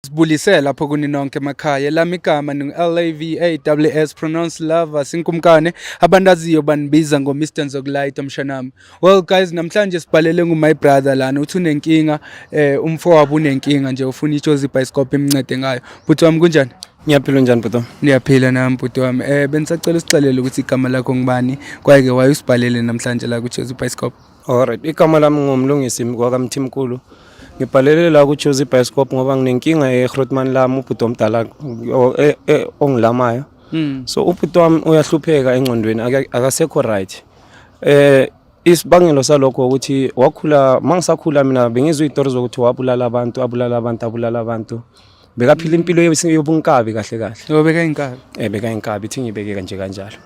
Sibulisela lapho kuni nonke emakhaya lami igama LAVAWS pronounce lava sinkumkane abandaziyo banibiza ngo-Mr Nzokulayita mshanami. Well guys, namhlanje sibhalele my brother lana uthi unenkinga, umfowabo unenkinga nje ufuna iJozi Bioscope imncede ngayo. Bhuti wami kunjani? Ngiyaphila njani bhuti wami? Niyaphila nami bhuti wami. Bengisacela usixolele ukuthi igama lakho ngibani kwaye waye usibhalele namhlanje la kuJozi Bioscope. Alright, igama lami ngumlungisi kwakamthimkhulu. Ngibhalele la kuJozi Bioscope ngoba nginenkinga eGrootman lami ubhuti omdala ongilamayo. So ubhuti wami uyahlupheka engqondweni akasekho right. Isibangelo salokho ukuthi wakhula mangisakhula mina bengizwe izitori zokuthi abulala abantu. Bekaphila impilo yobunkabi kahle kahle. Beka inkabi. Beka inkabi ithi ngibeke kanje kanjalo.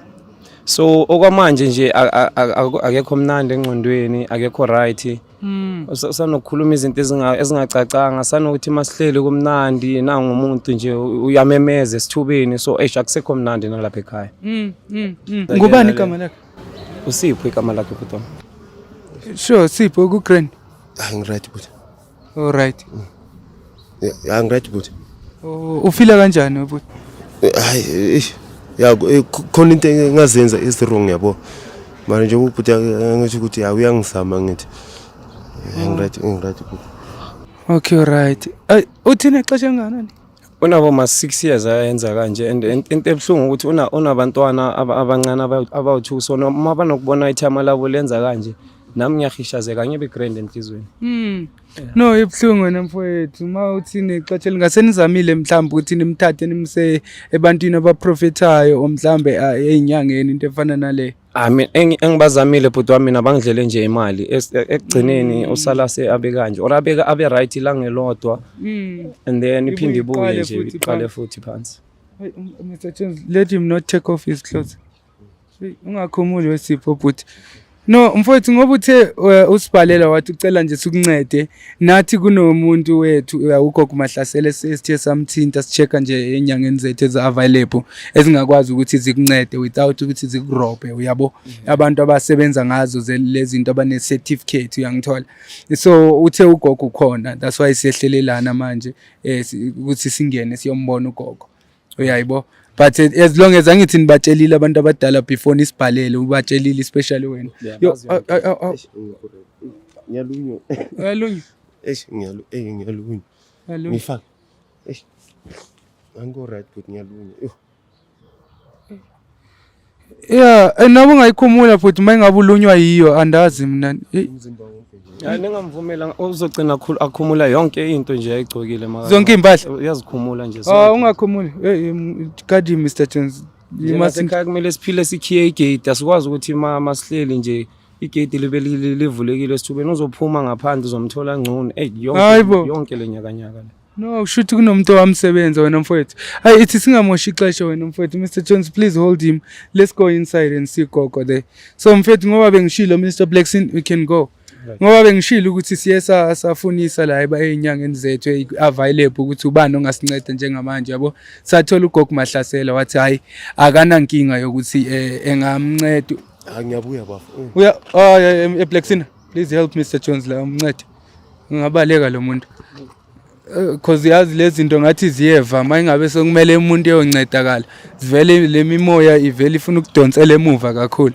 So okwamanje nje akekho mnandi engqondweni, akekho right. Sanokukhuluma izinto ezingacacanga, sanokuthi masihleli kumnandi nanga umuntu nje uyamemeza esithubeni, so akusekho mnandi nalapha ekhaya. Ngubani igama lakhe? Usipho igama lakhe bhuti wami. Sure, Sipho ku-Grand. Right bhuti. All right. Right bhuti. Ufila kanjani bhuti? Hayi ya khona into engazenza wrong yabo. Manje nje ubhuti angithi ukuthi uyangizama ngithi. Right bhuti. Okay, right. Uthina xesha ngani? Unabo ma 6 years ayenza kanje and into ebhlungu ukuthi unabantwana abancane abawu2, so noma banokubona ithama labo lenza kanje nami ngiyahishazeka ngibe grand enhlizweni. No, ebhlungu wena mfowethu, uma uthini ixesha lingasenizamile mhlawumbe ukuthi nimthathe nimse ebantwini abaprofetayo omhlambe ezinyangeni into efana nale. Mina engibazamile bhuti wami mina bangidlele nje imali ekugcineni usala abe kanje or abe right la ngelodwa and then iphinde ibuye nje iqale futhi phansi. Mr Jones, let him not take off his clothes. Ungakhumuli weSipho bhuti. No, mfowethu ngoba uthe usibhalela wathi ucela nje sikuncede nathi kunomuntu wethu ugogo Mahlasela sesithe samthinta sichecka nje enyangeni zethu eza-available ezingakwazi ukuthi zikuncede without ukuthi zikurobhe, uyabo abantu abasebenza ngazo lezi zinto abane certificate uyangithola. So uthe ugogo ukhona, that's why siyehlelelana manje ukuthi singene siyombona ugogo, uyayibo. But as long as angithi nibatshelile abantu abadala before nisibhalele ubatshelile especially wena. Ngiyalunywa. Ngiyalunywa. Ngiyalunywa. Ngifaka. Ango right bhuti ngiyalunywa. Yeah, nabo ngayikhumula futhi mayingabe ulunywa yiyo andazi mina. Umzimba wonke nje. Hayi ningamvumela uzogcina akhumula yonke into nje ayigcokile maka. Zonke impahla uyazikhumula nje. Ungakhumuli. Kadi Mr Jones. Ekhaya kumele siphile sikhiye igate, asikwazi ukuthi masihleli nje igate libe livulekile esithubeni uzophuma ngaphandle uzomthola ngcono. Yonke lenyakanyaka. No, ushuthi kunomuntu owamsebenza wena mfowethu. Hayi ithi singamoshi ixesha wena mfowethu. Mr Jones, please hold him. Let's go inside and see Gogo there. So mfowethu ngoba bengishilo Mr Blackson, we can go. Ngoba bengishilo ukuthi siyesa safunisa la ezinyangeni zethu available ukuthi ubani ongasinceda njengamanje yabo. Sathola ugogo Mahlasela wathi hayi akana nkinga yokuthi engamnceda. Ngiyabuya bafu. Uya Blackson, please help Mr Jones la umncede. Ngingabaleka lo muntu. Because yazi lezi zinto ngathi ziyeva mayingabe sokumele umuntu eyoncedakala sivele lemimoya ivele ifuna ukudonsela emuva kakhulu.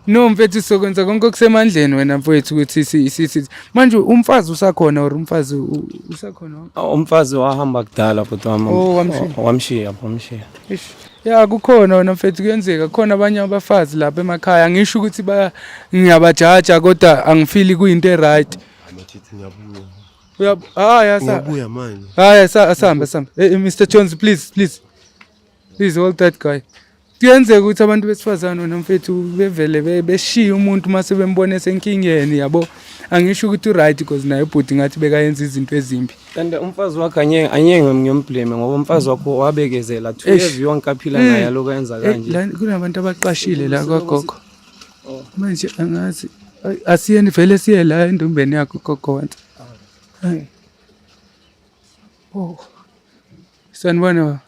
No mfethu sokwenza konke okusemandleni wena mfethu ukuthi manje umfazi usakhona or umfazi usakhona? Umfazi wahamba kudala bhuti wami. Wamshiya. Ya kukhona wena mfethu kuyenzeka khona abanye abafazi lapha emakhaya ngisho ukuthi ngiyabajaja kodwa angifili kuyinto eright. Amathi ngiyabuya. Ngiyabuya manje. Asamba. Mr Jones, please hold that guy. Kuyenzeka ukuthi abantu besifazana wena mfethu bevele beshiye umuntu mase bembone senkingeni yabo. Angisho ukuthi right because naye bhuti ngathi bekayenza izinto ezimbi. And umfazi wakhe anyenge ngiyomblame ngoba umfazi wakho wabekezela 2 years yonke aphila naye lokho yenza kanje. La kunabantu abaqashile la kwagogo. Manje angazi asiyeni vele siye la endombeni yakho gogo wantu. Sanibona.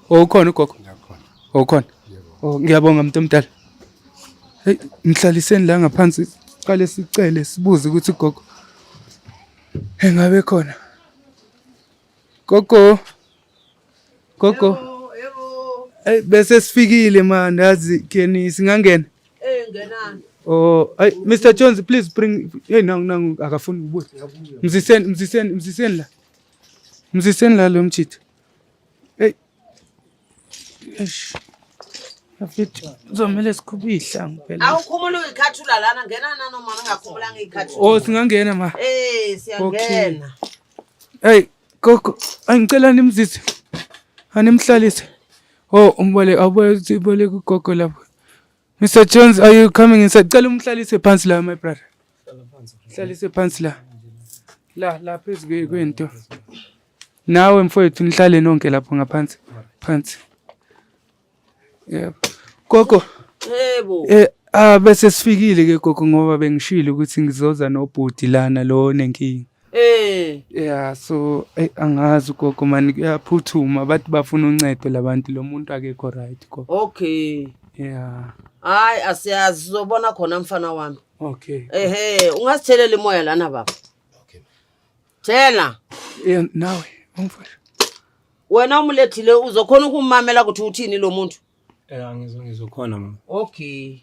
Ukhona ugogo? Ukhona. Ngiyabonga mntu omdala. Hey, nihlaliseni la ngaphansi siqale sicele sibuze ukuthi ugogo engabe khona. Gogo. Bese sifikile man, yazi keni singangena. Ngenani. Oh, Mr. Jones, please bring. Hey, nangu akafuna ubuye. Mziseni la. Mziseni la lo mchitha. Hey. Eish. Afithu uzomela sikhubihla ngempela. Awukhumula uyikhathula lana ngena noma ngingakhumulanga ikhathula. Oh, singangena ma. Siyangena. Hey, gogo, angicela nimzise. Animhlalise. Oh, umbole awubole kugogo lapho. Mr. Jones, are you coming inside? Cela umhlalise phansi la my brother. Hlalise phansi la. La phezulu kwento. Nawe mfowethu nihlale nonke lapho ngaphansi. Phansi. Yebo. Gogo. Yebo. Bese sifikile ke gogo ngoba bengishilo ukuthi ngizoza nobhudi lana lo nenkingi. Yeah, so angazi gogo mani kuyaphuthuma bathi bafuna uncedo labantu lo muntu akekho right gogo. Okay. Yeah. Hayi asiyazi sizobona khona mfana wami. Okay. Ungasithelele imoya lana baba. Okay. Tshela. Nawe umfana. Wena umlethile uzokhona ukumamela ukuthi uthini lo muntu. Ngizokhona mama. Okay.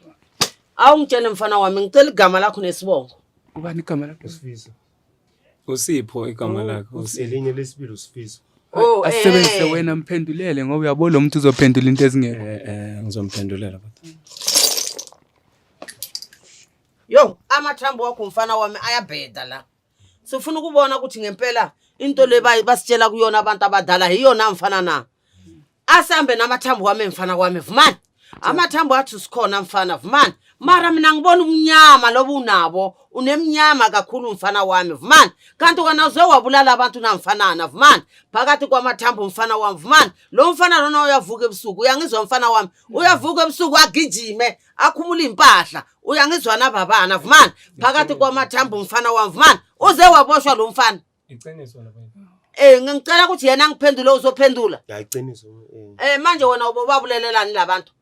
Awungitshele mfana wami ngicela igama lakho nesibongo. Ubani igama lakho? Usifiso. Usipho igama lakho. Uselinye lesibili usifiso. Asebenzise wena mphendulele ngoba uyabona lo muntu uzophendula into ezingekho. Ngizomphendulela bathi. Yo, amathambo wakho mfana wami ayabheda la. Sifuna ukubona ukuthi ngempela into le basitshela kuyona abantu abadala yiyona mfana na. Asambe namathambo wami mfana wami vumani. Amathambo athi sikhona mfana vumani. Mara mina ngibona umnyama lobu unabo. Unemnyama kakhulu mfana wami vumani. Kanti kana uzowabulala abantu namfanana vumani. Phakathi kwamathambo mfana wami vumani. Lo mfana lona uyavuka ebusuku. Uyangizwa mfana wami. Uyavuka ebusuku agijime, akhumula impahla. Uyangizwa nababana vumani. Phakathi kwamathambo mfana wami vumani. Uze waboshwa lo mfana. Iqiniso lapha. Ngicela ukuthi yena ngiphendule uzophendula. Yayiqiniso. Manje wena ubabulelelani labantu?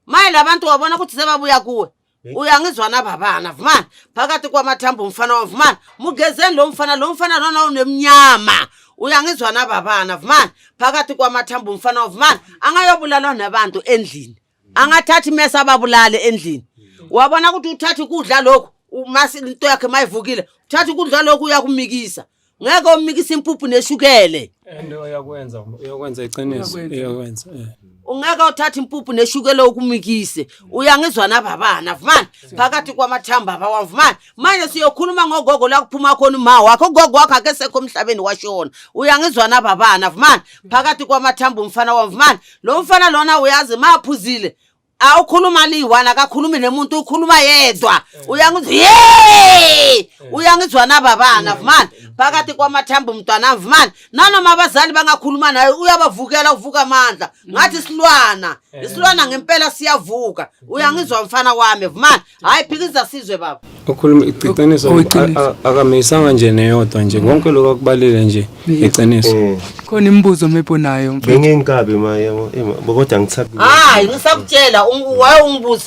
Maye labantu wabona ukuthi sebabuya kuwe. Uyangizwa nababana vumani. Phakathi kwamathambo mfana wami vumani. Mugezeni lo mfana lona unemnyama. Uyangizwa nababana vumani. Phakathi kwamathambo mfana wami vumani. Angayobulala nabantu endlini. Angathathi mesa ababulale endlini. Wabona ukuthi uthatha ukudla lokho umasi into yakhe mayivukile. Uthatha ukudla lokho uyakumikisa. Ngeke umikisa impuphu neshukele. Uyakwenza iqiniso. Uyakwenza. Ungeke uthatha impuphu neshukele ukumikise. Uyangizwa nababana vumani. Phakathi kwamathamba abawami vumani. Manje siyokhuluma ngogogo la kuphuma khona uma wakho. Gogo wakho akesekho emhlabeni washona. Uyangizwa nababana vumani. Phakathi kwamathambo mfana wami vumani. Lo mfana lona uyazi maphuzile. Awukhuluma liwana akakhulumi nemuntu ukhuluma yedwa. Uyangizwa uyangizwa nababana vumani. Phakathi kwamathambo mntwana vumani. Nanoma abazali bangakhuluma naye uyabavukela uvuka amandla. Ngathi silwana. Isilwana ngempela siyavuka. Uyangizwa mfana wami vumani. Hayi phikiza sizwe baba. Ukhuluma iqiniso akamisanga nje neyodwa nje konke lokho akubalile nje iqiniso. Khona imibuzo meponayo mfethu. Benginkabi maya kodwa ngithabi. Hayi ngisakutshela waye ungibuza.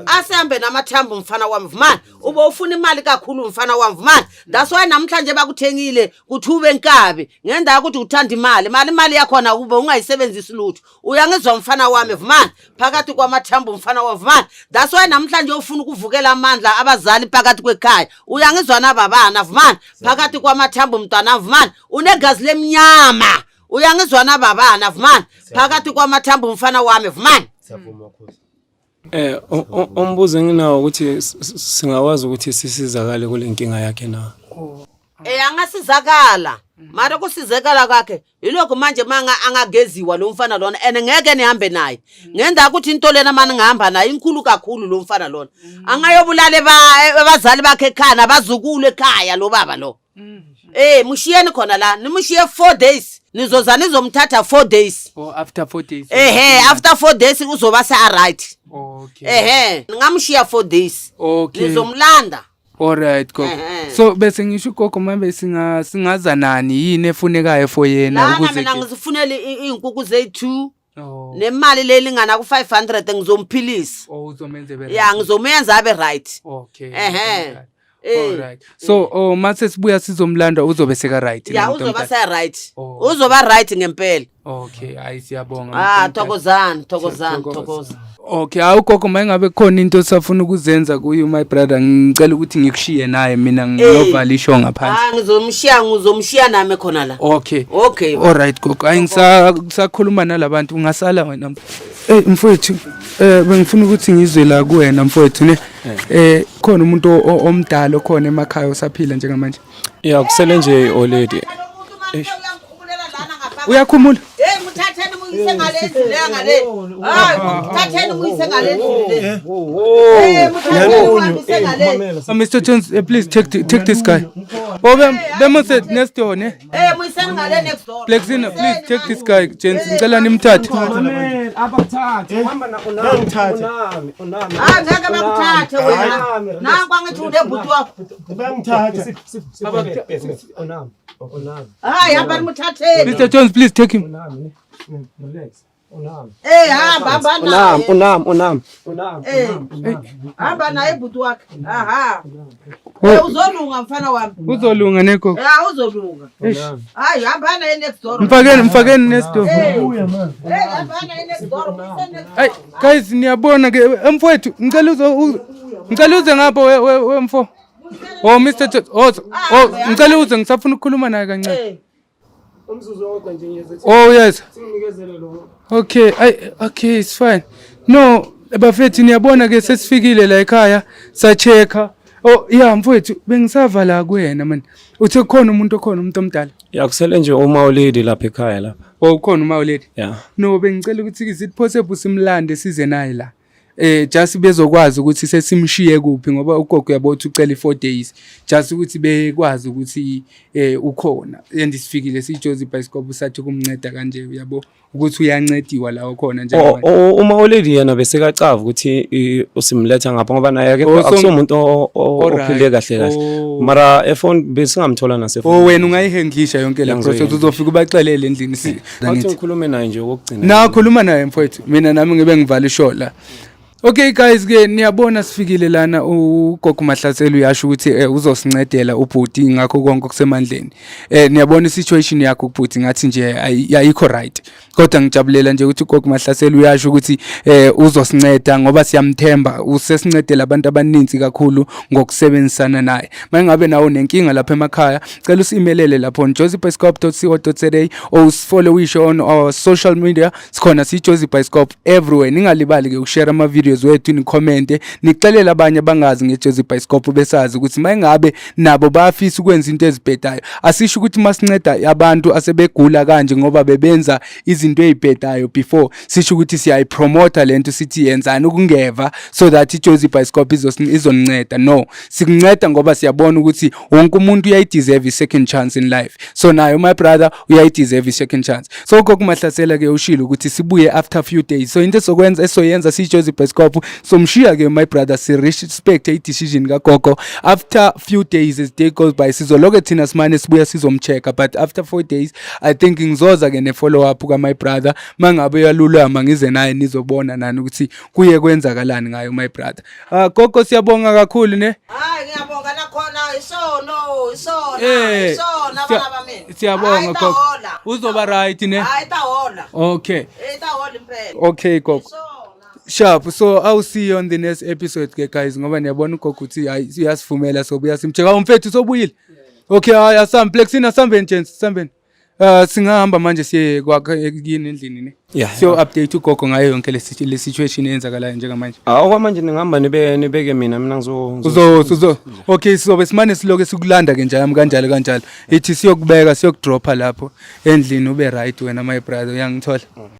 Asambe namathambo mfana wami vumani. Ube ufuna imali kakhulu mfana wami vumani. That's why namhlanje bakuthengile kuthi ube nkabi. Ngenda ukuthi uthanda imali yakhona ube ungayisebenzisi lutho. Uyangizwa mfana wami vumani. Phakathi kwamathambo mfana wami vumani. That's why namhlanje ufuna ukuvukela amandla abazali phakathi kwekhaya. Uyangizwa nababana vumani. Phakathi kwamathambo mntwana vumani. Unegazi lemnyama. Uyangizwa nababana vumani. Phakathi kwamathambo mfana wami vumani. Siyavuma Khosi. Umbuzo enginawo ukuthi singawazi ukuthi sisizakale kule nkinga yakhe na. Angasizakala. Mara kusizakala kwakhe yilokho manje manga angageziwa lo mfana lona ngeke nihambe naye. Ngenda ukuthi into lena manje ngihamba naye inkulu kakhulu lo mfana lona. Angayobulale abazali bakhe ekhaya bazukulu ekhaya lo baba lo. Mushiyeni khona la nimushiye 4 days. Nizozana nizomthatha 4 days. After 4 days. After 4 days uzoba sa right. Okay. Ngamshiya 4 days. Okay. Nizomlanda. Alright gogo. So bese ngisho gogo manje singaza nani yini efunekayo for yena ukuze mina ngizifunele inkukhu ze2 nemali lelingana ku 500 ngizomphilisa. Uzomenze right. Yeah, ngizomenza abe right. Okay. Alright. So mase sibuya sizomlanda uzobe seka right. Ya uzoba se right. Oh. Uzoba right ngempela. Okay, hayi siyabonga. Thokozani. Okay, awugogo mayingabe khona into osafuna ukuzenza kuyo my brother ngicela ukuthi ngikushiye naye mina ngiyovala isho ngaphansi. Ngizomshiya nami khona la. Okay. Alright gogo. Ngisakhuluma nalabantu ungasala wena. Mfowethu, bengifuna ukuthi ngizwe la kuwena mfowethu ne. Khona umuntu omdala khona emakhaya osaphila njengamanje. Yeah, kusele nje olady. Uyakhumula? Muthatheni muyise ngalezi le ngale. Muthatheni muyise ngalezi le. Muthatheni ngalezi. Mr. Jones, please take this guy. Them said next door ne. Muyise ngale next door. Plexina, please take this guy, Jones. Ngicela nimthathe. Abakuthathe, uhamba na unami. Ngeke bakuthathe wena. Nanku angithi unebhuti wakho. Bangithatha. Unami. Hamba nimuthatheni. Mr. Jones, please take him. Relax. Hamba naye. Unami. Hamba naye ibhuti wakhe. Uzolunga mfana wami. Uzolunga neko. Uzolunga. Hamba naye next door. Mfakeni next door. Hamba naye next door. Guys, niyabona ke mfowethu ngicela uze ngapha wemfo. Mr. Jones. Ngicela uze ngisafuna ukukhuluma naye kancane. Umzuzu wonke nje ngiyazi. Yes. Singinikezele lo. Okay, it's fine. No, bafethu niyabona ke sesifikile la ekhaya sa-checker. Mfowethu bengisava la kuwena man. Uthe khona umuntu omdala. Yeah, kusele nje uma olady lapha ekhaya lapha. Ukhona uma olady? Yeah. No, bengicela ukuthi is it possible simlande size naye la. Just bezokwazi ukuthi sesimshiye kuphi ngoba ugogo uyabothi ucela 4 days just ukuthi bekwazi ukuthi ukhona and sifikile siJozi Bicycle sathi kumnceda kanje uyabo ukuthi uyancediwa la khona nje uma olady yena bese kacava ukuthi usimletha ngapha ngoba naye akusomuntu ophile kahle mara efone besingamthola nasefone. Wena ungayihandlisha yonke le process uzofika ubaxelele endlini ngathi ukhulume naye nje okugcina. Na khuluma naye mfowethu mina nami ngibe ngivala ishola. Okay guys ke niyabona sifikile lana ugogo Mahlasela uyasho ukuthi uzosincedela ubhuti ngakho konke okusemandleni. Niyabona isituation yakho ubhuti ngathi nje ayikho right. Kodwa ngijabulela nje ukuthi ugogo Mahlasela uyasho ukuthi uzosinceda ngoba siyamthemba usesincedela abantu abaninzi kakhulu ngokusebenzisana naye. Mayingabe nawo nenkinga lapha emakhaya cela usimelele lapho jozibicycle.co.za or follow isho on our social media sikhona siJozi Bicycle everywhere. Ningalibali ke ukushare ama videos wethu ni comment nixelela abanye abangazi ngeJozi Bicycle besazi ukuthi mayingabe nabo bayafisa ukwenza into ezibhedayo. Asisho ukuthi masinceda abantu asebegula kanje ngoba bebenza izinto ezibhedayo before sisho ukuthi siyayipromote lento sithi yenzani ukungeva so that iJozi Bicycle izoninceda. No, sikunceda ngoba siyabona ukuthi wonke umuntu uyayideserve second chance in life. So nayo my brother uyayideserve second chance. So ugogo Mahlasela ke ushilo ukuthi sibuye after few days. So into sokwenza esoyenza siJozi Bicycle somshiya ke my brother si respect a decision kagogo. After few days as day goes by sizoloke thina simane sibuya sizomchecka but after 4 days I think ngizoza ke ne follow up ka my brother mangabe uyalulama ngize naye nizobona nani ukuthi kuye kwenzakalani ngayo my brother. Gogo siyabonga kakhulu ne. Ngiyabonga nakhona isono bana bami. Siyabonga gogo. Uzoba right ne. Tahola. Okay. Tahola impela. Okay gogo. Sharp. So I'll see you on the next episode ke guys ngoba niyabona ugogo uthi uyasivumela sobuya simcheka umfethu sobuyile. Okay, asam Plexina sambeni gents sambeni. Singahamba manje siye kwakhe yini endlini ne. So update ugogo ngayo yonke le situation eyenzakalayo njengamanje. Okwamanje ningihamba nibeke mina uzo. Okay, sizobe simane siloke sikulanda ke njalo kanjalo. Ithi siyokubeka siyokudropa lapho endlini ube right wena my brother uyangithola.